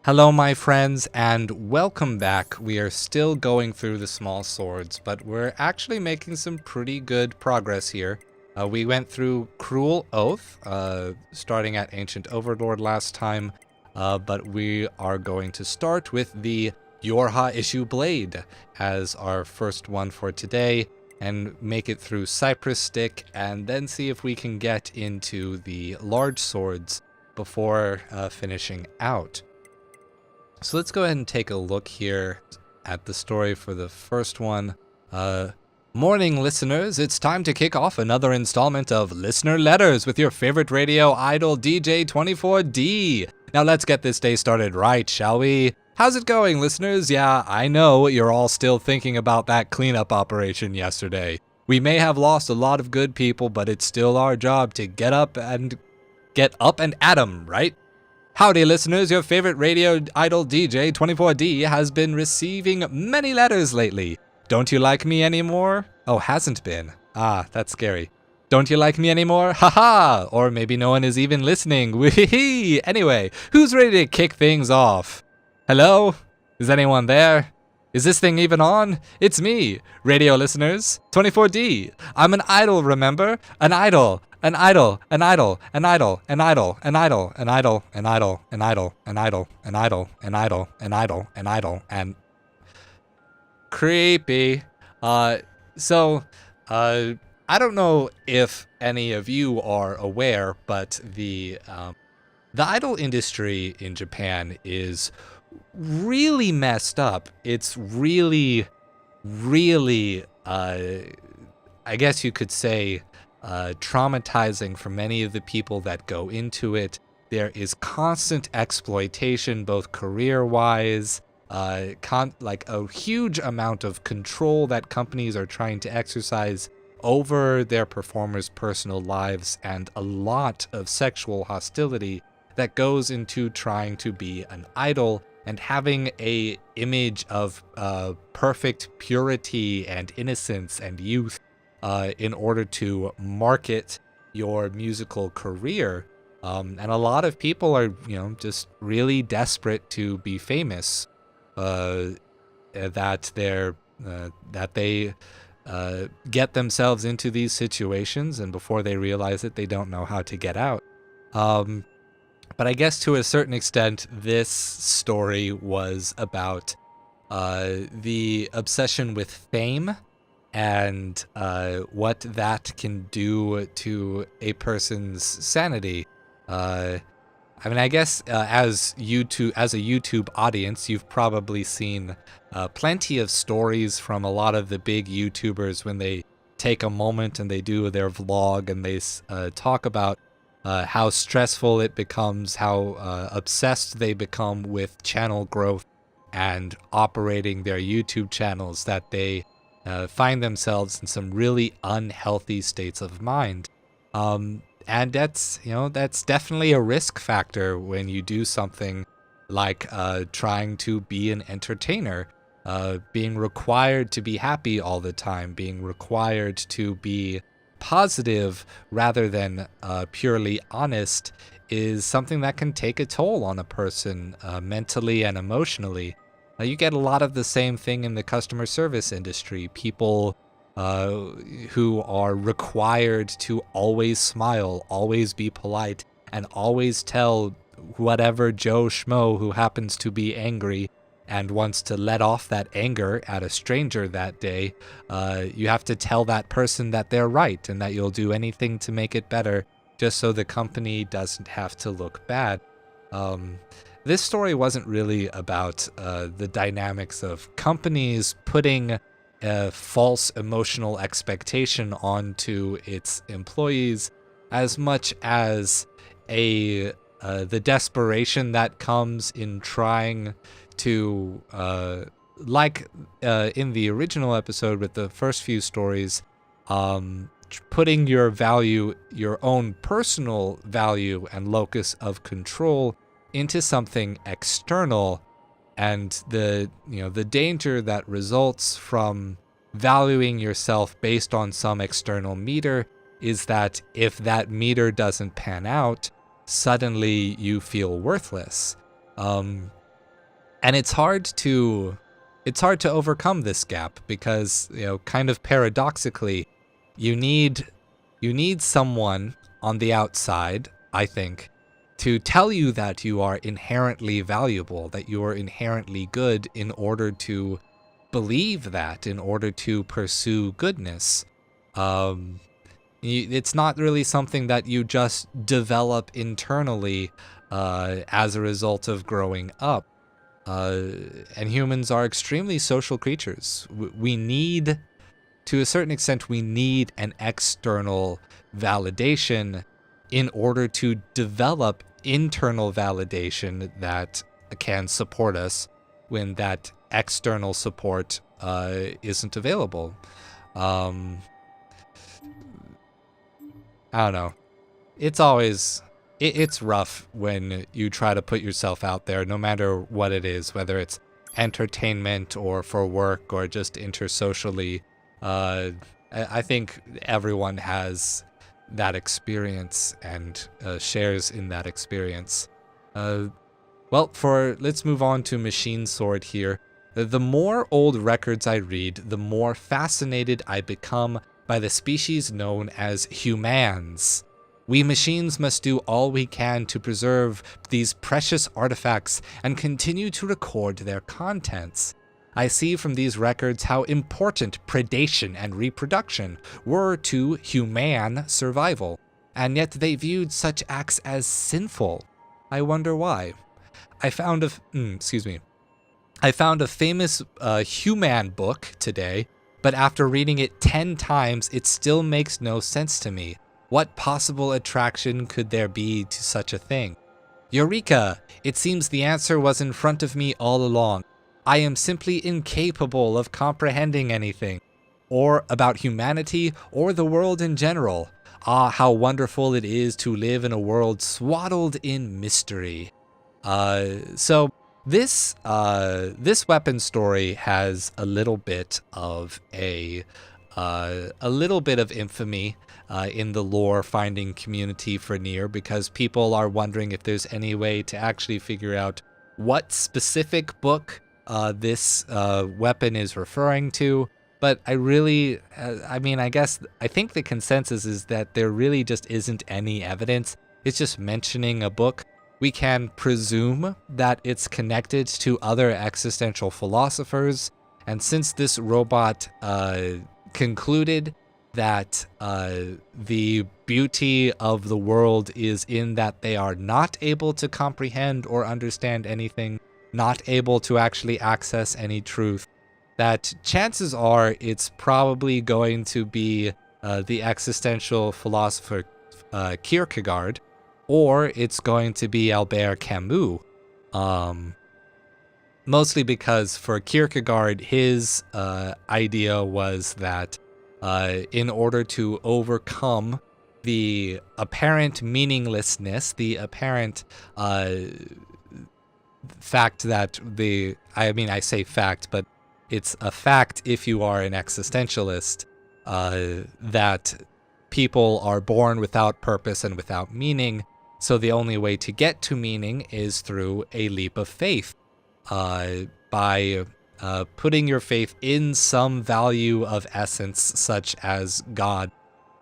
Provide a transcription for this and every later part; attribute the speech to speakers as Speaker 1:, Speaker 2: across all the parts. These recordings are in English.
Speaker 1: Hello, my friends, and welcome back. We are still going through the small swords, but we're actually making some pretty good progress here. We went through Cruel Oath, starting at Ancient Overlord last time, but we are going to start with the Yorha Issue Blade as our first one for today, and make it through Cypress Stick, and then see if we can get into the large swords before finishing out. So let's go ahead and take a look here at the story for the first one. Morning, listeners. It's time to kick off another installment of Listener Letters with your favorite radio idol, DJ 24D. Now let's get this day started right, shall we? How's it going, listeners? Yeah, I know you're all still thinking about that cleanup operation yesterday. We may have lost a lot of good people, but it's still our job to get up and at 'em, right? Howdy, listeners. Your favorite radio idol DJ 24D has been receiving many letters lately. Don't you like me anymore? Oh, hasn't been. Ah, that's scary. Don't you like me anymore? Haha! Or maybe no one is even listening. Wee-hee! Anyway, who's ready to kick things off? Hello? Is anyone there? Is this thing even on? It's me, radio listeners, 24D. I'm an idol, remember? An idol. An idol, an idol, an idol, an idol, an idol, an idol, an idol, an idol, an idol, an idol, an idol, an idol, an idol, and creepy. I don't know if any of you are aware, but the idol industry in Japan is really messed up. It's really, I guess you could say, traumatizing for many of the people that go into it. There is constant exploitation, both career-wise, like a huge amount of control that companies are trying to exercise over their performers' personal lives, and a lot of sexual hostility that goes into trying to be an idol and having a image of perfect purity and innocence and youth in order to market your musical career. And a lot of people are, just really desperate to be famous, that they get themselves into these situations, and before they realize it, they don't know how to get out. But I guess to a certain extent, this story was about the obsession with fame and what that can do to a person's sanity. I guess as a YouTube audience, you've probably seen plenty of stories from a lot of the big YouTubers when they take a moment and they do their vlog and they talk about how stressful it becomes, how obsessed they become with channel growth and operating their YouTube channels, that they find themselves in some really unhealthy states of mind. And that's definitely a risk factor when you do something like trying to be an entertainer, being required to be happy all the time, being required to be positive rather than purely honest, is something that can take a toll on a person mentally and emotionally. You get a lot of the same thing in the customer service industry. People who are required to always smile, always be polite, and always tell whatever Joe Schmo who happens to be angry and wants to let off that anger at a stranger that day, you have to tell that person that they're right and that you'll do anything to make it better just so the company doesn't have to look bad. This story wasn't really about the dynamics of companies putting a false emotional expectation onto its employees, as much as the desperation that comes in trying to, in the original episode with the first few stories, putting your own personal value and locus of control into something external, and the danger that results from valuing yourself based on some external meter is that if that meter doesn't pan out, suddenly you feel worthless. And it's hard to overcome this gap because, kind of paradoxically, you need someone on the outside, I think, to tell you that you are inherently valuable, that you are inherently good in order to believe that, in order to pursue goodness. It's not really something that you just develop internally as a result of growing up. And humans are extremely social creatures. We need, to a certain extent, we need an external validation in order to develop internal validation that can support us when that external support isn't available. I don't know. It's always... It's rough when you try to put yourself out there, no matter what it is, whether it's entertainment or for work or just intersocially. I think everyone has that experience and shares in that experience. Well, let's move on to Machine Sword here. The more old records I read, the more fascinated I become by the species known as humans. We machines must do all we can to preserve these precious artifacts and continue to record their contents. I see from these records how important predation and reproduction were to human survival, and yet they viewed such acts as sinful. I wonder why. I found a famous human book today, but after reading it 10 times, it still makes no sense to me. What possible attraction could there be to such a thing? Eureka! It seems the answer was in front of me all along. I am simply incapable of comprehending anything, or about humanity, or the world in general. Ah, how wonderful it is to live in a world swaddled in mystery. So this weapon story has a little bit of infamy in the lore finding community for NieR, because people are wondering if there's any way to actually figure out what specific book this weapon is referring to. But I think the consensus is that there really just isn't any evidence. It's just mentioning a book. We can presume that it's connected to other existential philosophers, and since this robot concluded that the beauty of the world is in that they are not able to comprehend or understand anything, not able to actually access any truth, that chances are it's probably going to be the existential philosopher Kierkegaard, or it's going to be Albert Camus. Mostly because for Kierkegaard, his idea was that in order to overcome the apparent meaninglessness, the apparent fact that I say fact, but it's a fact if you are an existentialist, that people are born without purpose and without meaning, so the only way to get to meaning is through a leap of faith, by putting your faith in some value of essence, such as God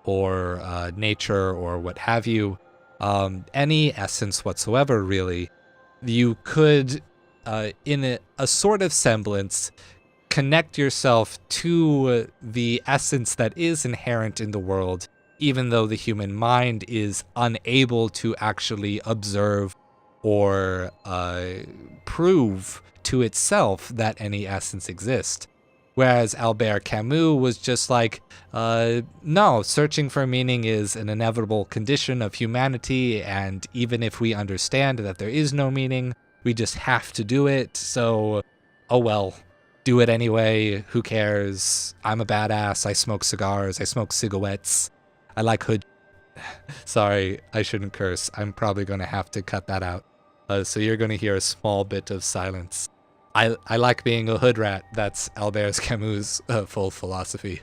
Speaker 1: or nature or what have you, any essence whatsoever, really. You could, in a sort of semblance, connect yourself to the essence that is inherent in the world, even though the human mind is unable to actually observe or prove to itself that any essence exists. Whereas Albert Camus was just like, no, searching for meaning is an inevitable condition of humanity, and even if we understand that there is no meaning, we just have to do it, so, oh well, do it anyway, who cares, I'm a badass, I smoke cigars, I smoke cigarettes, I like hood... Sorry, I shouldn't curse, I'm probably gonna have to cut that out. So you're gonna hear a small bit of silence. I like being a hood rat. That's Albert Camus' full philosophy.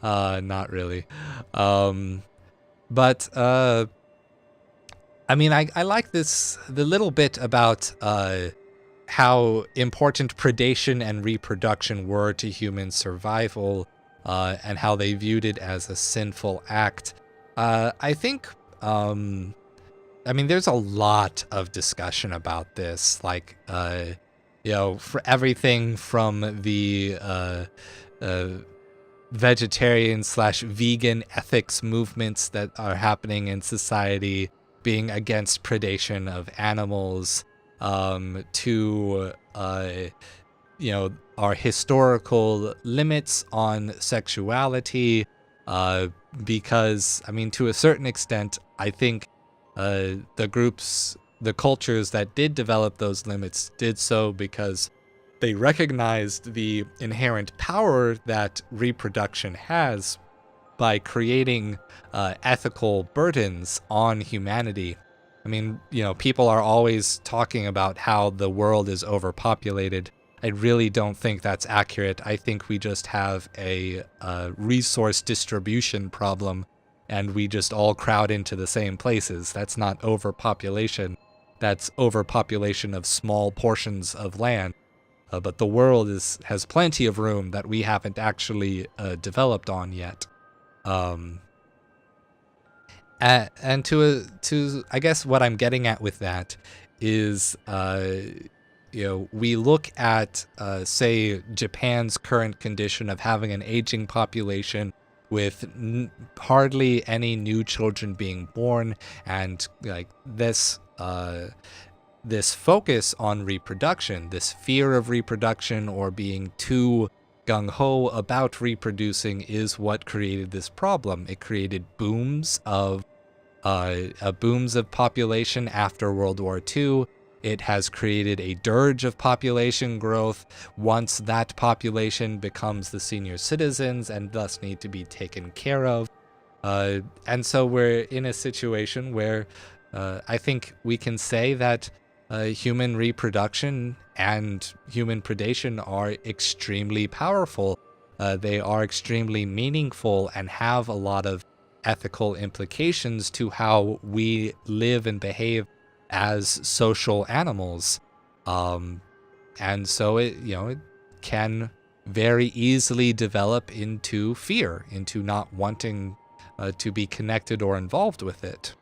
Speaker 1: Not really. But I like the little bit about how important predation and reproduction were to human survival, and how they viewed it as a sinful act. I think, I mean, there's a lot of discussion about this, like, for everything from the vegetarian/vegan ethics movements that are happening in society, being against predation of animals, to our historical limits on sexuality, because, I mean, to a certain extent, I think the cultures that did develop those limits did so because they recognized the inherent power that reproduction has by creating ethical burdens on humanity. I mean, people are always talking about how the world is overpopulated. I really don't think that's accurate. I think we just have a resource distribution problem, and we just all crowd into the same places. That's not overpopulation. That's overpopulation of small portions of land. But the world has plenty of room that we haven't actually developed on yet. And to I guess what I'm getting at with that is, we look at, say, Japan's current condition of having an aging population with hardly any new children being born, and like this focus on reproduction, this fear of reproduction or being too gung-ho about reproducing is what created this problem. It created booms of population after World War II. It has created a dirge of population growth once that population becomes the senior citizens and thus need to be taken care of. And so we're in a situation where I think we can say that human reproduction and human predation are extremely powerful. They are extremely meaningful and have a lot of ethical implications to how we live and behave as social animals. And so it can very easily develop into fear, into not wanting to be connected or involved with it.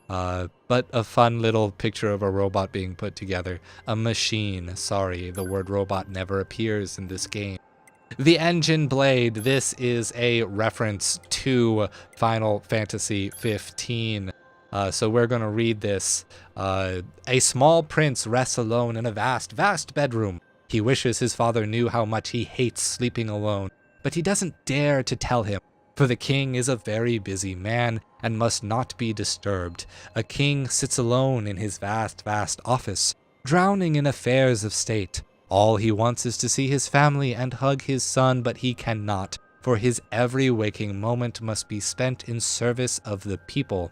Speaker 1: But a fun little picture of a robot being put together. A machine. Sorry, the word robot never appears in this game. The engine blade. This is a reference to Final Fantasy 15. So we're going to read this. A small prince rests alone in a vast, vast bedroom. He wishes his father knew how much he hates sleeping alone, but he doesn't dare to tell him, for the king is a very busy man and must not be disturbed. A king sits alone in his vast, vast office, drowning in affairs of state. All he wants is to see his family and hug his son, but he cannot, for his every waking moment must be spent in service of the people.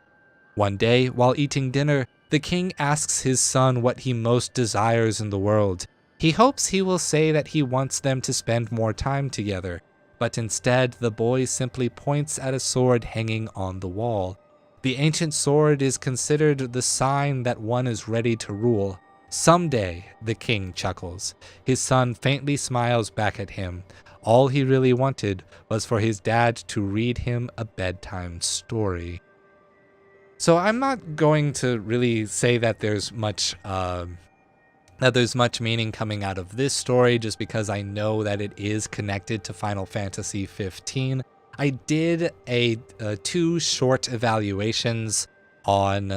Speaker 1: One day, while eating dinner, the king asks his son what he most desires in the world. He hopes he will say that he wants them to spend more time together, but instead the boy simply points at a sword hanging on the wall. The ancient sword is considered the sign that one is ready to rule. Someday, the king chuckles. His son faintly smiles back at him. All he really wanted was for his dad to read him a bedtime story. So I'm not going to really say that there's much meaning coming out of this story, just because I know that it is connected to Final Fantasy 15. I did two short evaluations on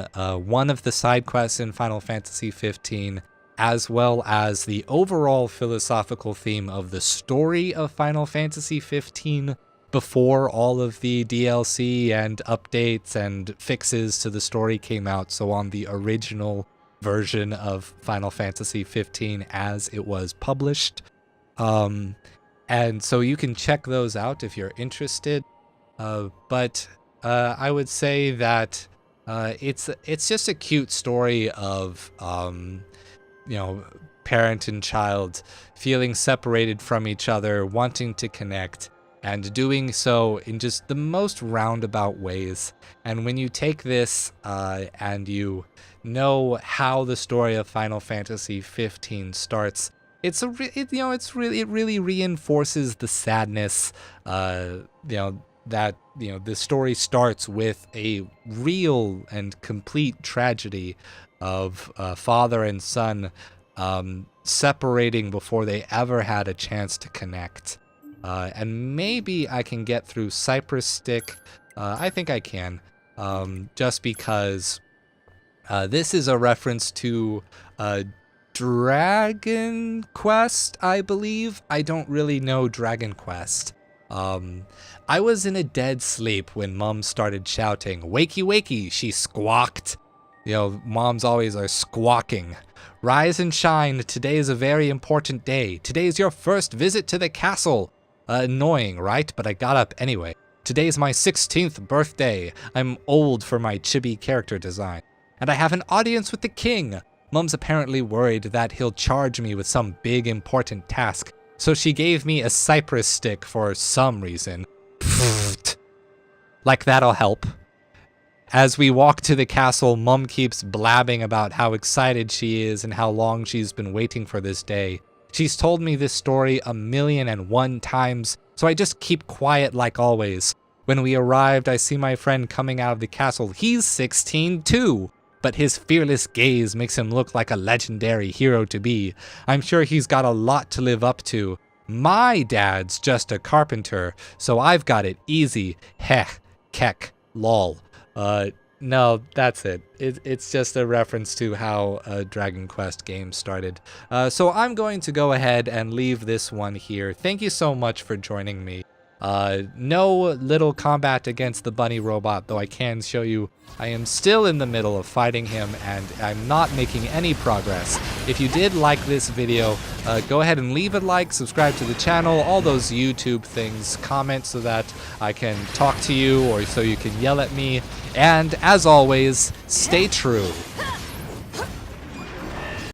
Speaker 1: one of the side quests in Final Fantasy 15, as well as the overall philosophical theme of the story of Final Fantasy 15 before all of the DLC and updates and fixes to the story came out. So on the original version of Final Fantasy 15 as it was published. And so you can check those out if you're interested. But I would say that it's just a cute story of parent and child feeling separated from each other, wanting to connect, and doing so in just the most roundabout ways. And when you take this and you know how the story of Final Fantasy 15 starts, it really reinforces the sadness, that the story starts with a real and complete tragedy of father and son separating before they ever had a chance to connect. And maybe I can get through Cypress Stick. I think I can, just because this is a reference to Dragon Quest, I believe. I don't really know Dragon Quest. I was in a dead sleep when Mom started shouting, "Wakey, wakey," she squawked. Moms always are squawking. "Rise and shine, today is a very important day. Today is your first visit to the castle." Annoying, right? But I got up anyway. Today is my 16th birthday. I'm old for my chibi character design. And I have an audience with the king. Mom's apparently worried that he'll charge me with some big important task, so she gave me a cypress stick for some reason. Like that'll help. As we walk to the castle, Mom keeps blabbing about how excited she is and how long she's been waiting for this day. She's told me this story 1,000,001 times, so I just keep quiet like always. When we arrived, I see my friend coming out of the castle. He's 16 too, but his fearless gaze makes him look like a legendary hero to be. I'm sure he's got a lot to live up to. My dad's just a carpenter, so I've got it easy. Heh, kek, lol. No, that's it. It's just a reference to how Dragon Quest game started. So I'm going to go ahead and leave this one here. Thank you so much for joining me. No little combat against the bunny robot, though I can show you I am still in the middle of fighting him and I'm not making any progress. If you did like this video, go ahead and leave a like, subscribe to the channel, all those YouTube things, comment so that I can talk to you or so you can yell at me. And as always, stay true.